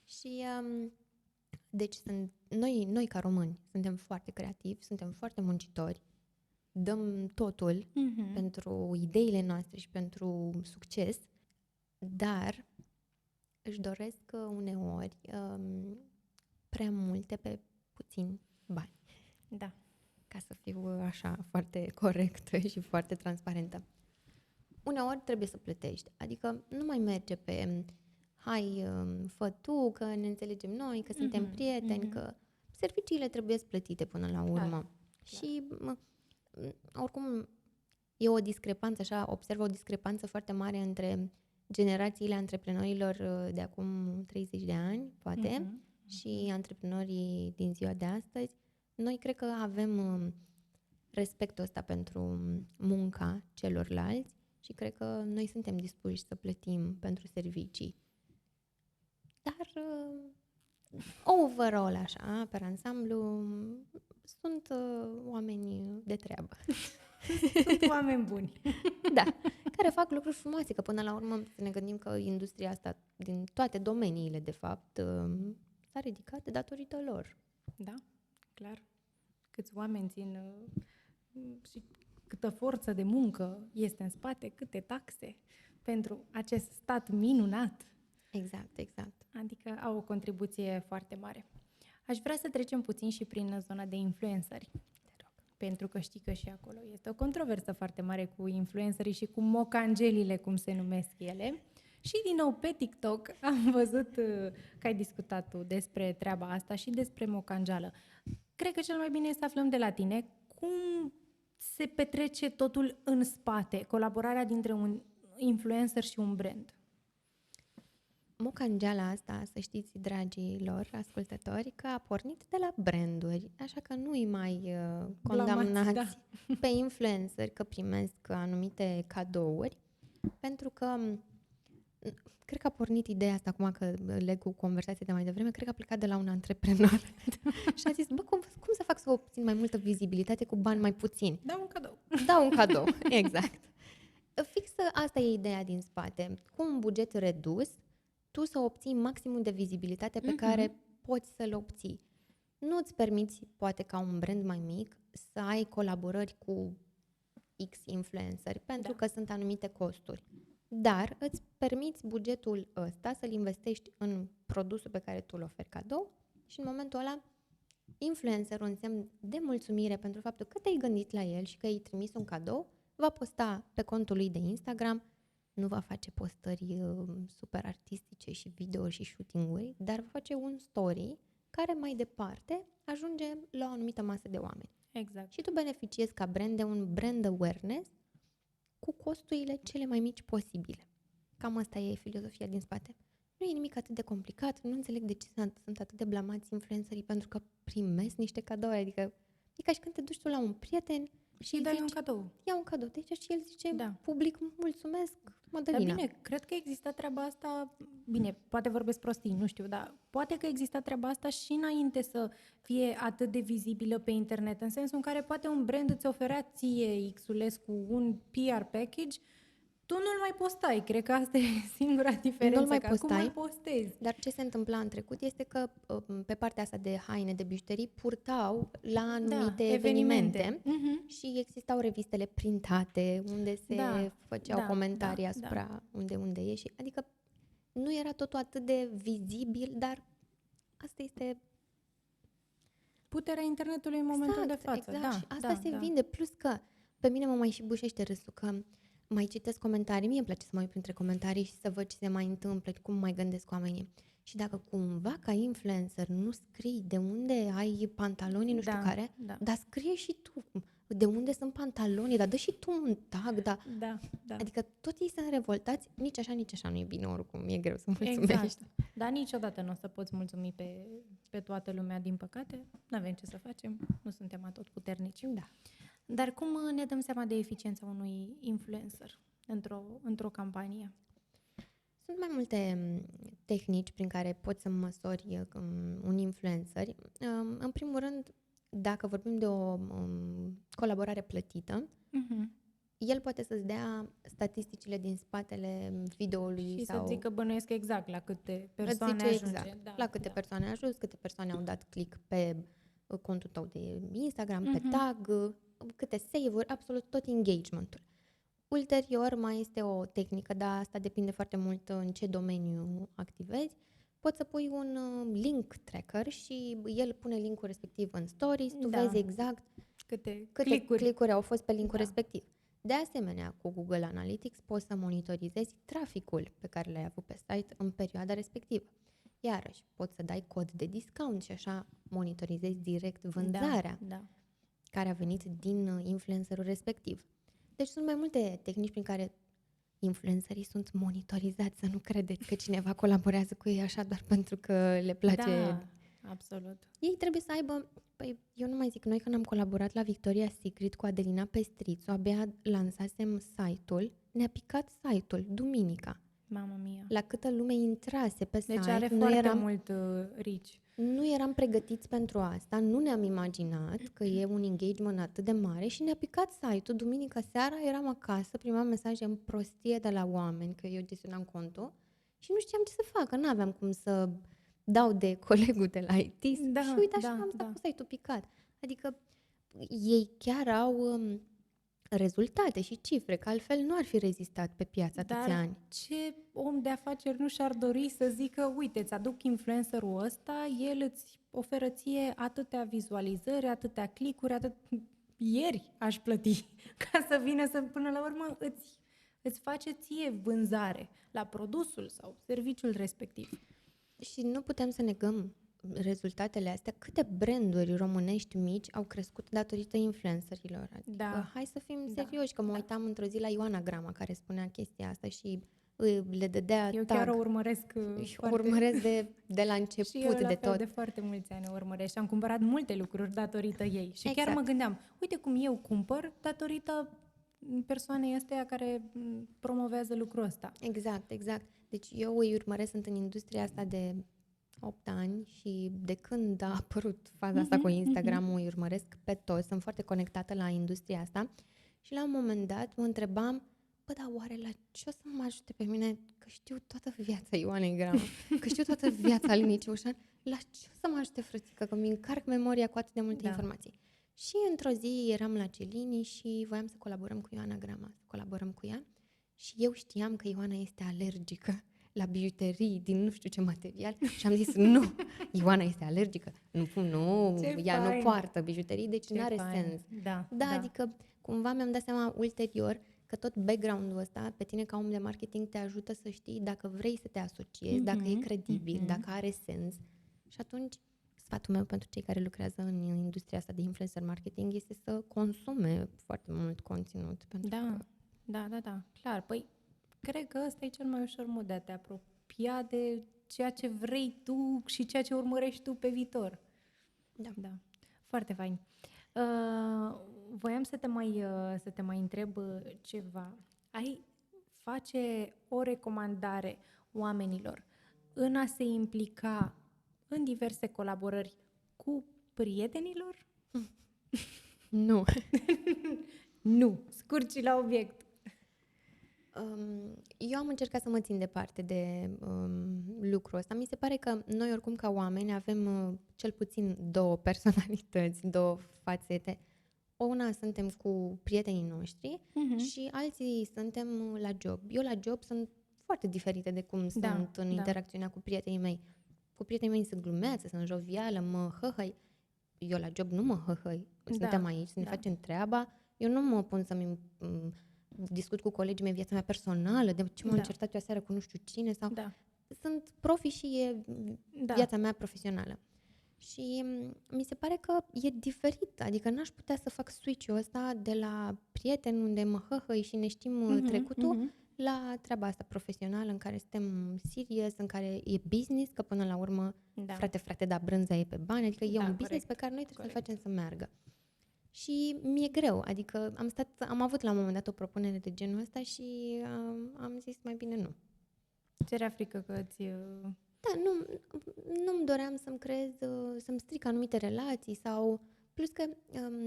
Și deci noi ca români suntem foarte creativi, suntem foarte muncitori, dăm totul pentru ideile noastre și pentru succes, dar își doresc uneori prea multe pe puțini bani. Da. Ca să fiu așa foarte corectă și foarte transparentă. Uneori trebuie să plătești, adică nu mai merge pe hai, fă tu, că ne înțelegem noi, că suntem prieteni, că serviciile trebuie plătite până la urmă. Clar. Și oricum e o discrepanță, așa, observ o discrepanță foarte mare între generațiile antreprenorilor de acum 30 de ani, poate, și antreprenorii din ziua de astăzi. Noi cred că avem respectul ăsta pentru munca celorlalți și cred că noi suntem dispuși să plătim pentru servicii. Dar overall, așa, pe ansamblu, sunt oameni de treabă. Sunt oameni buni. Da, care fac lucruri frumoase, că până la urmă să ne gândim că industria asta, din toate domeniile, de fapt, s-a ridicat datorită lor. Da, clar. Câți oameni țin și câtă forță de muncă este în spate, câte taxe pentru acest stat minunat. Exact. Adică au o contribuție foarte mare. Aș vrea să trecem puțin și prin zona de influenceri. Pentru că știi că și acolo este o controversă foarte mare cu influencerii și cu mocangelile, cum se numesc ele. Și din nou pe TikTok am văzut că ai discutat tu despre treaba asta și despre mocangeală. Cred că cel mai bine este să aflăm de la tine cum se petrece totul în spate, colaborarea dintre un influencer și un brand. Mocangeala asta, să știți, dragilor ascultători, că a pornit de la branduri, așa că nu-i mai condamnați pe influenceri că primesc anumite cadouri, pentru că cred că a pornit ideea asta, acum că leg cu conversația de mai devreme, cred că a plecat de la un antreprenor și a zis, bă, cum să fac să obțin mai multă vizibilitate cu bani mai puțini? Dau un cadou. Da, un cadou, exact. Fix asta e ideea din spate. Cu un buget redus, tu să obții maximum de vizibilitate pe care poți să-l obții. Nu îți permiți, poate ca un brand mai mic, să ai colaborări cu X influenceri, pentru că sunt anumite costuri. Dar îți permiți bugetul ăsta să-l investești în produsul pe care tu îl oferi cadou și în momentul ăla influencerul, în semn de mulțumire pentru faptul că te-ai gândit la el și că i-ai trimis un cadou, va posta pe contul lui de Instagram, nu va face postări super artistice și video și shooting-uri, dar va face un story care mai departe ajunge la o anumită masă de oameni. Exact. Și tu beneficiezi ca brand de un brand awareness cu costurile cele mai mici posibile. Cam asta e filozofia din spate. Nu e nimic atât de complicat, nu înțeleg de ce sunt atât de blamați influencerii pentru că primesc niște cadouri, adică e ca și când te duci tu la un prieten Și îi dai un cadou. ia un cadou, deci și el zice, Da. public, mulțumesc, mă dă Dar vina. bine, cred că există treaba asta, bine, poate vorbesc prostii, nu știu, dar poate că exista treaba asta și înainte să fie atât de vizibilă pe internet, în sensul în care poate un brand îți oferea ție Xulescu un PR package, tu nu-l mai postai, cred că asta e singura diferență, Nu-l mai că acum postai. îl postezi. Dar ce se întâmpla în trecut este că pe partea asta de haine, de bijuterii, purtau la anumite evenimente și existau revistele printate unde se făceau comentarii asupra unde e și adică nu era totul atât de vizibil, dar asta este Puterea internetului în momentul de față. Exact. Da, Și asta se vinde, plus că pe mine mă mai și bușește râsul că mai citesc comentarii, mie îmi place să mă uit printre comentarii și să văd ce se mai întâmplă, cum mai gândesc oamenii. Și dacă cumva ca influencer nu scrii de unde ai pantalonii, nu știu care, dar scrie și tu de unde sunt pantalonii, dar dă și tu un tag, da. Adică tot ei sunt revoltați, nici așa nu e bine oricum, e greu să mulțumești. Exact. Dar niciodată nu o să poți mulțumi pe toată lumea, din păcate. Nu avem ce să facem, nu suntem atotputernici. Da. Dar cum ne dăm seama de eficiența unui influencer într-o campanie? Sunt mai multe tehnici prin care poți să măsori un influencer. În primul rând, dacă vorbim de o colaborare plătită, el poate să-ți dea statisticile din spatele videoului și sau să zică bănuiesc exact la câte persoane ajunge. Exact, la câte persoane a ajuns, câte persoane au dat click pe contul tău de Instagram, pe tag, câte save-uri, absolut tot engagement-ul. Ulterior mai este o tehnică, dar asta depinde foarte mult în ce domeniu activezi. Poți să pui un link tracker și el pune linkul respectiv în stories, tu vezi exact câte click-uri au fost pe linkul respectiv. De asemenea, cu Google Analytics poți să monitorizezi traficul pe care l-ai avut pe site în perioada respectivă. Iarăși, poți să dai cod de discount și așa monitorizezi direct vânzarea care a venit din influencerul respectiv. Deci sunt mai multe tehnici prin care influencerii sunt monitorizați, să nu credeți că cineva colaborează cu ei așa doar pentru că le place. Da, absolut. Ei trebuie să aibă, eu nu mai zic, noi când am colaborat la Victoria's Secret cu Adelina Pestrițu, abia lansasem site-ul, ne-a picat site-ul duminica. Mamă mia. La câtă lume intrase pe site. Deci are foarte mult reach. Nu eram pregătiți pentru asta, nu ne-am imaginat că e un engagement atât de mare și ne-a picat site-ul. Duminica seara eram acasă, primeam mesaje în prostie de la oameni, că eu gestionam contul și nu știam ce să fac, că n-aveam cum să dau de colegul de la IT și uite așa am stat cu site-ul picat. Adică ei chiar au rezultate și cifre, că altfel nu ar fi rezistat pe piață atâția ani. Ce om de afaceri nu și-ar dori să zică, uite, îți aduc influencerul ăsta, el îți oferă ție atâtea vizualizări, atâtea click-uri, ieri aș plăti ca să vină să, până la urmă, îți face ție vânzare la produsul sau serviciul respectiv. Și nu putem să negăm rezultatele astea, câte branduri românești mici au crescut datorită influencerilor. Adică, hai să fim serioși, că mă uitam într-o zi la Ioana Grama, care spunea chestia asta și le dădea eu tag. chiar o urmăresc urmăresc de la început și eu la de tot. de foarte mulți ani o urmăresc și am cumpărat multe lucruri datorită ei. Și chiar mă gândeam, uite cum eu cumpăr datorită persoanei astea care promovează lucrul ăsta. Exact. Deci eu îi urmăresc, sunt în industria asta de 8 ani și de când a apărut faza asta cu Instagram-ul, îi urmăresc pe toți, sunt foarte conectată la industria asta și la un moment dat mă întrebam, dar oare la ce o să mă ajute pe mine, că știu toată viața Ioanei Grama, că știu toată viața Alinei Ciușan, la ce o să mă ajute, frățică, că mi încarc memoria cu atât de multe informații. Și într-o zi eram la Celini și voiam să colaborăm cu Ioana Grama, să colaborăm cu ea și eu știam că Ioana este alergică la bijuterii din nu știu ce material și am zis nu, Ioana este alergică, ea nu poartă bijuterii, deci nu are sens. Da, adică cumva mi-am dat seama ulterior că tot background-ul ăsta pe tine ca om de marketing te ajută să știi dacă vrei să te asociezi, dacă e credibil, dacă are sens. Și atunci sfatul meu pentru cei care lucrează în industria asta de influencer marketing este să consume foarte mult conținut. Da, clar. Păi, cred că ăsta e cel mai ușor mod de a te apropia de ceea ce vrei tu și ceea ce urmărești tu pe viitor. Da. Foarte fain. Voiam să te mai întreb ceva. Ai face o recomandare oamenilor în a se implica în diverse colaborări cu prietenilor? Nu. Nu. Scurt și la obiect. Eu am încercat să mă țin departe de lucrul ăsta. Mi se pare că noi oricum ca oameni avem cel puțin două personalități, două fațete. Una suntem cu prietenii noștri și alții suntem la job. Eu la job sunt foarte diferite de cum sunt în interacțiunea cu prietenii mei. Cu prietenii mei sunt glumeață, sunt jovială, mă hăhăi. Eu la job nu mă hăhăi. Suntem aici să ne facem treaba. Eu nu mă pun să-mi discut cu colegii mei viața mea personală, de ce m-am certat eu aseară cu nu știu cine. Sau sunt profi și e viața mea profesională. Și mi se pare că e diferit, adică n-aș putea să fac switch-ul ăsta de la prieten unde mă hăhăi și ne știm trecutul la treaba asta profesională în care suntem serious, în care e business, că până la urmă, frate, da, brânza e pe bani, adică e un business pe care noi trebuie să-l facem să meargă. Și mi-e greu, adică am avut la un moment dat o propunere de genul ăsta și am zis mai bine nu. Ți-era frică că Da, nu-mi doream să-mi stric anumite relații sau... Plus că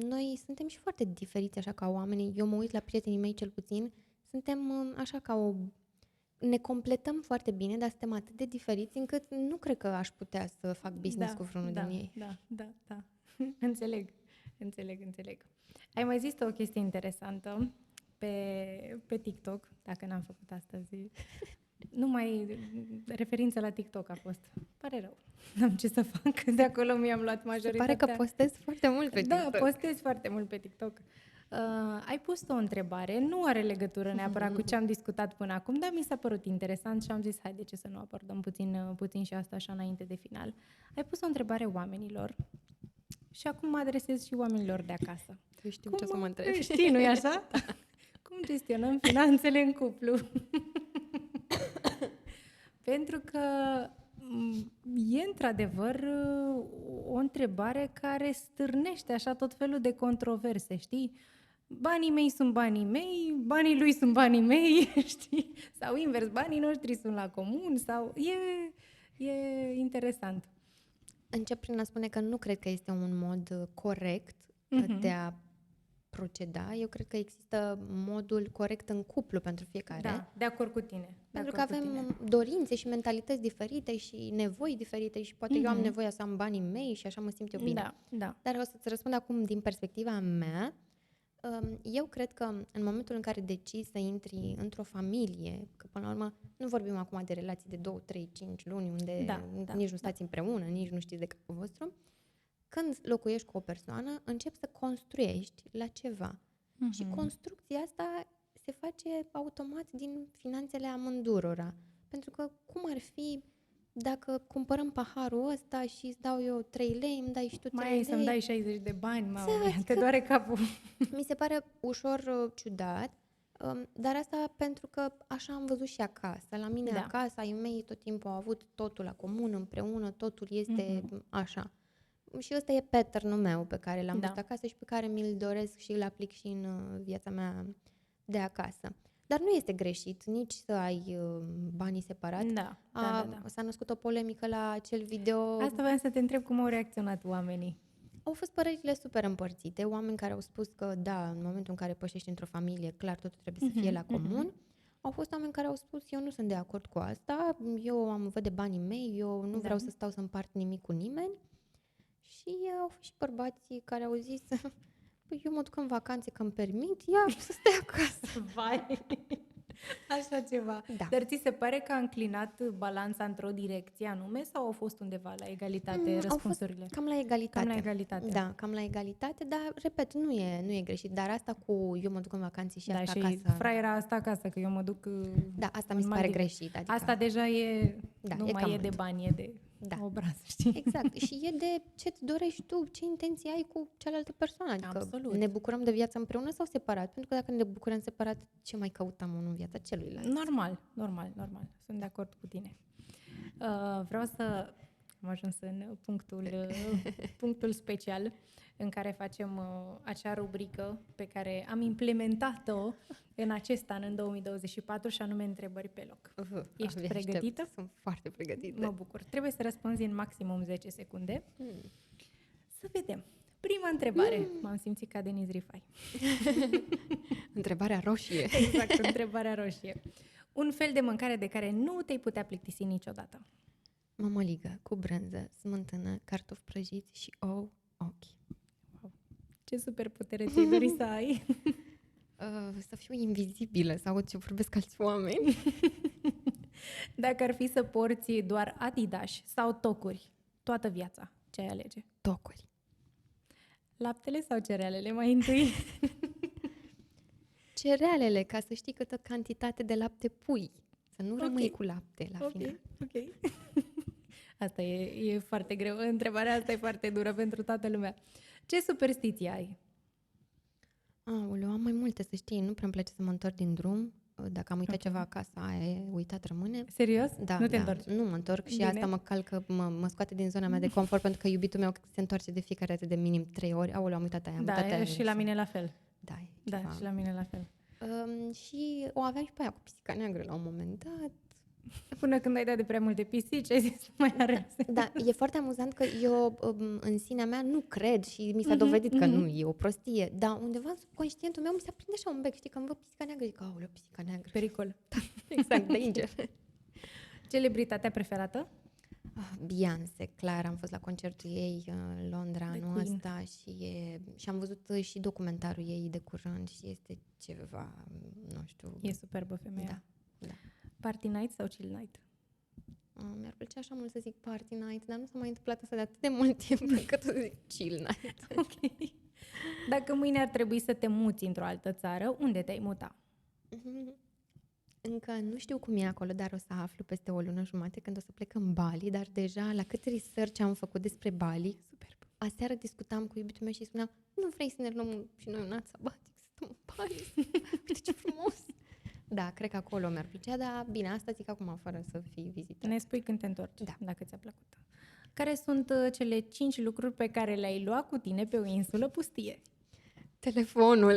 noi suntem și foarte diferiți așa ca oameni. Eu mă uit la prietenii mei cel puțin. Suntem așa ne completăm foarte bine, dar suntem atât de diferiți încât nu cred că aș putea să fac business cu vreunul din ei. Da. Înțeleg. Ai mai zis o chestie interesantă pe TikTok, dacă n-am făcut astăzi. Referință la TikTok a fost. Pare rău. N-am ce să fac. De acolo mi-am luat majoritatea. Se pare că postez foarte mult pe TikTok. Da, postez foarte mult pe TikTok. Ai pus o întrebare, nu are legătură neapărat cu ce am discutat până acum, dar mi s-a părut interesant și am zis, de ce să nu abordăm puțin și asta așa înainte de final. Ai pus o întrebare oamenilor și acum mă adresez și oamenilor de acasă. Tu știu ce să mă întrebi. Știi, nu-i așa? Cum gestionăm finanțele în cuplu? Pentru că e într-adevăr o întrebare care stârnește așa tot felul de controverse, știi? Banii mei sunt banii mei, banii lui sunt banii mei, știi? Sau invers, banii noștri sunt la comun, sau... E interesant. Încep prin a spune că nu cred că este un mod corect de a proceda. Eu cred că există modul corect în cuplu pentru fiecare. Da, de acord cu tine. Pentru că avem dorințe și mentalități diferite și nevoi diferite și poate eu am nevoia să am banii mei și așa mă simt eu bine. Da. Dar o să-ți răspund acum din perspectiva mea. Eu cred că în momentul în care decizi să intri într-o familie, că până la urmă nu vorbim acum de relații de 2, 3, 5 luni unde nici nu stați împreună, nici nu știți de capul vostru, când locuiești cu o persoană, începi să construiești la ceva. Și construcția asta se face automat din finanțele amândurora. Pentru că cum ar fi dacă cumpărăm paharul ăsta și îți dau eu 3 lei, îmi dai și tu 3 lei. Mai să-mi dai 60 de bani, te doare capul. Mi se pare ușor ciudat, dar asta pentru că așa am văzut și acasă. La mine acasă, ai mei tot timpul au avut totul la comun, împreună, totul este așa. Și ăsta e pattern-ul meu pe care l-am văzut acasă și pe care mi-l doresc și îl aplic și în viața mea de acasă. Dar nu este greșit nici să ai banii separat. Da. S-a născut o polemică la acel video. Asta voiam să te întreb cum au reacționat oamenii. Au fost părerile super împărțite. Oameni care au spus că, da, în momentul în care pășești într-o familie, clar, totul trebuie să fie la comun. Au fost oameni care au spus, eu nu sunt de acord cu asta, eu văd de banii mei, eu nu vreau să stau să împart nimic cu nimeni. Și au fost și bărbații care au zis, păi eu mă duc în vacanțe că îmi permit, ia să stai acasă. Vai! Așa ceva. Da. Dar ți se pare că a înclinat balanța într-o direcție anume sau au fost undeva la egalitate răspunsurile? Au fost cam la egalitate. Cam la egalitate. Da, cam la egalitate, dar, repet, nu e greșit. Dar asta cu eu mă duc în vacanțe și asta și acasă... fraiera asta acasă, că eu mă duc... Da, asta mi se pare greșit. Adică... Asta deja e... Da, nu e mai cam e de mult. bani, e de obraz, știi? Exact. Și e de ce-ți dorești tu, ce intenții ai cu cealaltă persoană. Adică Absolut. ne bucurăm de viața împreună sau separat? Pentru că dacă ne bucurăm separat, ce mai căutăm unul în viața celuilalt? Normal. Sunt de acord cu tine. Vreau să... Am ajuns în punctul special în care facem acea rubrică pe care am implementat-o în acest an, în 2024, și anume întrebări pe loc. Ești pregătită? Sunt foarte pregătită. Mă bucur. Trebuie să răspunzi în maximum 10 secunde. Să vedem. Prima întrebare. M-am simțit ca Denis Rifai. Întrebarea roșie. Exact, întrebarea roșie. Un fel de mâncare de care nu te-ai putea plictisi niciodată. Mămăligă cu brânză, smântână, cartofi prăjiți și ou, ochi. Wow. Ce superputere ți-ai dori să ai? Să fiu invizibilă, să aud ce vorbesc alți oameni. Dacă ar fi să porți doar Adidas sau tocuri toată viața, ce ai alege? Tocuri. Laptele sau cerealele mai întâi? Cerealele, ca să știi câtă cantitate de lapte pui. Să nu rămâi cu lapte la final. Ok. Asta e foarte greu. Întrebarea asta e foarte dură pentru toată lumea. Ce superstiție ai? Aoleu, am mai multe, să știi. Nu prea-mi place să mă întorc din drum. Dacă am uitat ceva acasă, aia e, uitat rămâne. Serios? Da, nu te întorci? Nu mă întorc și Bine. asta mă calcă, mă scoate din zona mea de confort, pentru că iubitul meu se întoarce de fiecare dată de minim 3 ori. Aoleu, am uitat aia, am uitat aia. Și la mine la fel. Da, Și la mine la fel. Și o aveam și pe aia cu pisica neagră la un moment dat. Până când ai dat de prea multe pisici, ai zis mai are. Da, e foarte amuzant că eu în sinea mea nu cred și mi s-a dovedit că nu, e o prostie. Dar undeva în subconștientul meu mi s-a prinde așa un bec, știi, când văd pisica neagră, zic, aoleu, pisica neagră. Pericol. Exact, danger. Celebritatea preferată? Beyoncé, clar, am fost la concertul ei în Londra anul ăsta și am văzut și documentarul ei de curând și este ceva, nu știu. E superbă femeia. Da. Party night sau chill night? Mi-ar plăcea așa mult să zic party night, dar nu s-a mai întâmplat asta de atât de mult timp încât să zic chill night. Ok. Dacă mâine ar trebui să te muți într-o altă țară, unde te-ai muta? Încă nu știu cum e acolo, dar o să aflu peste o lună jumate când o să plec în Bali, dar deja la cât research am făcut despre Bali, superb. Aseară discutam cu iubitul meu și spuneam, nu vrei să ne luăm și noi un an sabatic, să stăm în Bali? Uite ce frumos! Da, cred că acolo mi-ar plăcea, dar bine, asta zic acum fără să fii vizitat. Ne spui când te întorci, da, dacă ți-a plăcut. Care sunt cele 5 lucruri pe care le-ai luat cu tine pe o insulă pustie? Telefonul.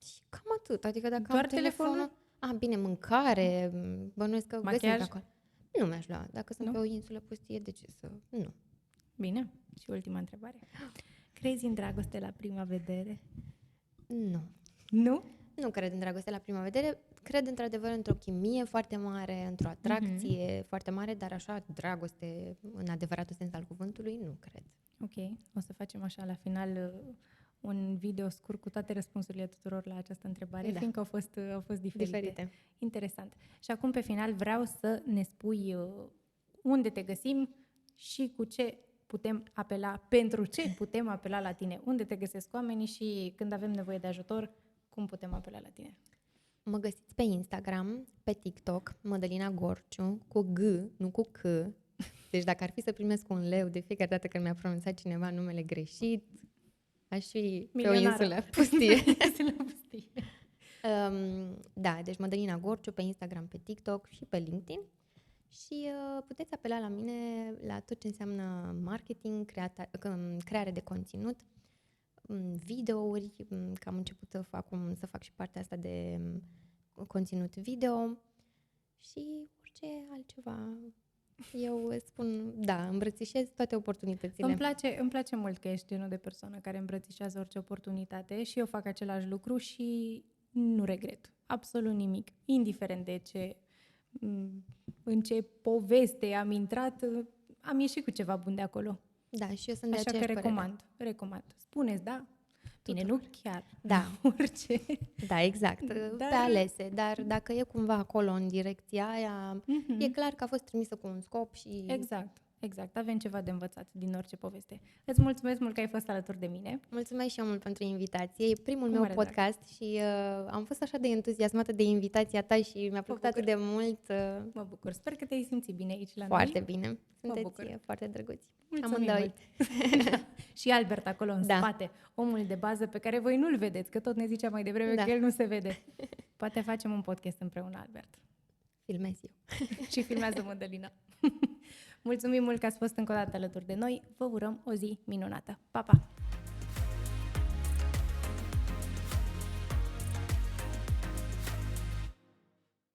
Și cam atât. Adică dacă doar am telefonul... Bine, mâncare, bănuiesc că găsesc acolo. Nu mi-aș lua. Dacă sunt pe o insulă pustie, de ce să... Nu. Bine. Și ultima întrebare. Crezi în dragoste la prima vedere? Nu. Nu? Nu cred în dragoste la prima vedere. Cred într-adevăr într-o chimie foarte mare, într-o atracție foarte mare, dar așa, dragoste în adevăratul sens al cuvântului, nu cred. Ok. O să facem așa la final un video scurt cu toate răspunsurile tuturor la această întrebare, fiindcă au fost diferite. Interesant. Și acum, pe final, vreau să ne spui unde te găsim și cu ce putem apela, pentru ce putem apela la tine, unde te găsesc oamenii și când avem nevoie de ajutor, cum putem apela la tine. Mă găsiți pe Instagram, pe TikTok, Mădălina Gorciu, cu G, nu cu C. Deci dacă ar fi să primesc un leu de fiecare dată când mi-a pronunțat cineva numele greșit, aș fi milionară. Pe o insulă pustie. Da, da, deci Mădălina Gorciu pe Instagram, pe TikTok și pe LinkedIn. Și puteți apela la mine la tot ce înseamnă marketing, creare de conținut. videouri, că am început să fac și partea asta de conținut video și orice altceva. Eu spun, da, îmbrățișez toate oportunitățile. Îmi place mult că ești genul de persoană care îmbrățișează orice oportunitate și eu fac același lucru și nu regret absolut nimic. Indiferent de în ce poveste am intrat, am ieșit cu ceva bun de acolo. Da, și eu sunt de Așa că aceeași părere. Recomand. Spuneți, da? Bine, nu chiar. Da. Orice. Da, exact, pe alese, dar dacă e cumva acolo în direcția aia, e clar că a fost trimisă cu un scop și... Exact. Avem ceva de învățat din orice poveste. Îți mulțumesc mult că ai fost alături de mine. Mulțumesc și eu mult pentru invitație. E primul meu mare podcast și am fost așa de entuziasmată de invitația ta și mi-a plăcut atât de mult. Mă bucur. Sper că te-ai simțit bine aici la Foarte noi. bine. Sunteți foarte drăguți. Mulțumim Amândoi. mult. Și Albert acolo în spate, omul de bază pe care voi nu-l vedeți, că tot ne zicea mai devreme că el nu se vede. Poate facem un podcast împreună, Albert. Filmez eu. Și filmează Mădălina. Mulțumim mult că ați fost încă o dată alături de noi. Vă urăm o zi minunată. Pa, pa!